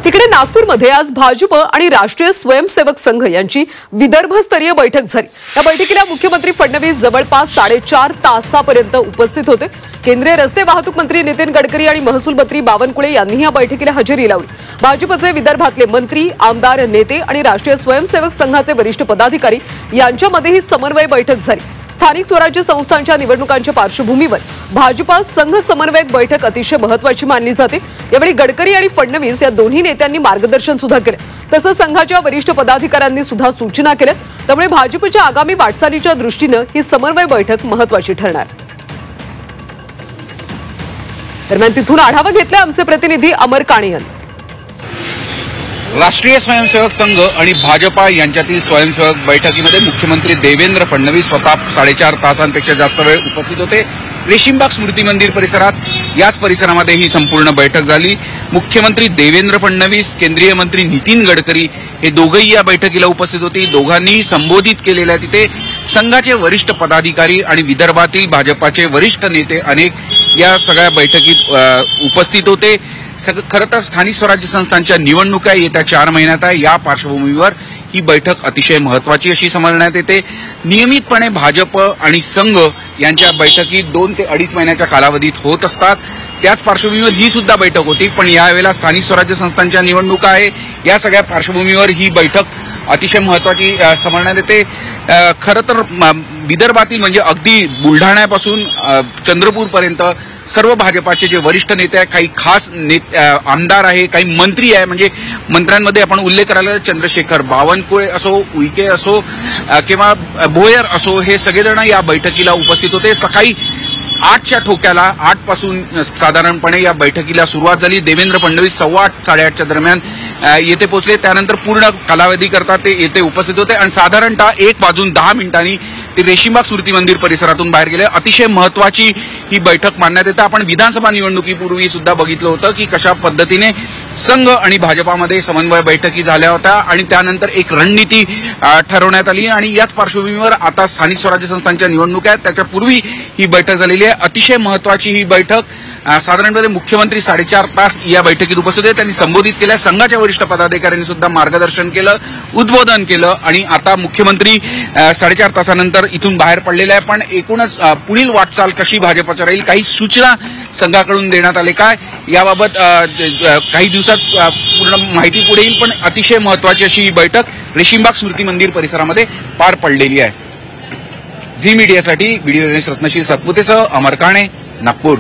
तिकडे नागपूरमध्ये आज भाजप आणि राष्ट्रीय स्वयंसेवक संघ यांची विदर्भस्तरीय बैठक झाली। या बैठकीला मुख्यमंत्री फडणवीस जवळपास 4.5 तासापर्यंत उपस्थित होते। केंद्रीय रस्ते वाहतूक मंत्री नितीन गडकरी आणि महसूल मंत्री बावनकुळे यांनी या बैठकीला हजेरी लावली। भाजपचे विदर्भातले मंत्री, आमदार, नेते आणि राष्ट्रीय स्वयंसेवक संघाचे वरिष्ठ पदाधिकारी यांच्यामध्ये ही समन्वय बैठक झाली। स्थानिक स्वराज्य संस्थांच्या निवडणुकांच्या पार्श्वभूमीवर भाजपा संघ समन्वयक बैठक अतिशय महत्त्वाची मानली जाते। यावेळी गडकरी आणि फडणवीस या दोन्ही नेत्यांनी मार्गदर्शन सुद्धा केले, तसंच संघाच्या वरिष्ठ पदाधिकाऱ्यांनी सुद्धा सूचना केल्या। त्यामुळे भाजपच्या आगामी वाटचालीच्या दृष्टीने ही समन्वय बैठक महत्त्वाची ठरणार। दरम्यान तिथून आढावा घेतला आमचे प्रतिनिधी अमर काणे यांनी। राष्ट्रीय स्वयंसेवक संघ आणि भाजपा यांच्यातील स्वयंसेवक बैठकीमध्ये मुख्यमंत्री देवेंद्र फडणवीस स्वतः 4.5 तासांपेक्षा जास्त वेळ उपस्थित होते। रेशीमबाग स्मृती मंदिर परिसरात, याच परिसरामध्ये ही संपूर्ण बैठक झाली। मुख्यमंत्री देवेंद्र फडणवीस, केंद्रीय मंत्री नितीन गडकरी हे दोघेही या बैठकीला उपस्थित होते। दोघांनीही संबोधित केलेल्या तिथे संघाचे वरिष्ठ पदाधिकारी आणि विदर्भातील भाजपाचे वरिष्ठ नेते अनेक या सगळ्या बैठकीत उपस्थित होते। खरं तर स्थानिक स्वराज्य संस्थांच्या निवडणुका येत्या 4 महिन्यात आहे। या पार्श्वभूमीवर ही बैठक अतिशय महत्त्वाची अशी समजण्यात येते। नियमितपणे भाजप आणि संघ यांच्या बैठकी 2 ते 2.5 महिन्याच्या कालावधीत होत असतात। त्याच पार्श्वभूमीवर ही सुद्धा बैठक होती, पण यावेळेला स्थानिक स्वराज्य संस्थांच्या निवडणुका आहे। या सगळ्या पार्श्वभूमीवर ही बैठक अतिशय महत्त्वाची समजण्यात येते। खरं तर विदर्भातील म्हणजे अगदी बुलढाण्यापासून चंद्रपूरपर्यंत सर्व भाजपाचे जे वरिष्ठ नेते आहेत, काही खास आमदार आहे, काही मंत्री आहे। म्हणजे मंत्र्यांमध्ये आपण उल्लेख करायला चंद्रशेखर बावनकुळे असो, उईके असो किंवा भोयर असो, हे सगळेजण या बैठकीला उपस्थित होते। सकाळी 8च्या ठोक्याला 8 पासून साधारणपणे या बैठकीला सुरुवात झाली। देवेंद्र फडणवीस 8:15 साडेआठच्या दरम्यान येथे पोहोचले। त्यानंतर पूर्ण कालावधी करता ते येथे उपस्थित होते आणि साधारणतः 1:10 ते रेशीमबाग स्मृती मंदिर परिसरातून बाहेर गेले। अतिशय महत्त्वाची ही बैठक मानण्यात येते। आपण विधानसभा निवडणुकीपूर्वी सुद्धा बघितलं होतं की कशा पद्धतीने संघ आणि भाजपामध्ये समन्वय बैठकी झाल्या होत्या आणि त्यानंतर एक रणनीती ठरवण्यात आली आणि याच पार्श्वभूमीवर आता स्थानिक स्वराज्य संस्थांच्या निवडणुका आहेत, त्याच्यापूर्वी ही बैठक झालेली आहे। अतिशय महत्त्वाची ही बैठक। साधारणपणे मुख्यमंत्री 4.5 तास या बैठकीत उपस्थित होते। त्यांनी संबोधित केलं, संघाच्या वरिष्ठ पदाधिकाऱ्यांनी सुद्धा मार्गदर्शन केलं, उद्बोधन केलं आणि आता मुख्यमंत्री 4.5 तासानंतर इथून बाहेर पडलेले आहे। पण एकूणच पुढील वाटचाल कशी भाजपच्या राहील, काही सूचना संघाकडून देण्यात आले काय, याबाबत काही दिवसात पूर्ण माहिती पुढे येईल। पण अतिशय महत्त्वाची अशी ही बैठक रेशीमबाग स्मृती मंदिर परिसरामध्ये पार पडलेली आहे। झी मीडियासाठी व्हिडिओ जर्नलिस्ट रत्नशील सतपुतेसह अमर काणे, नागपूर।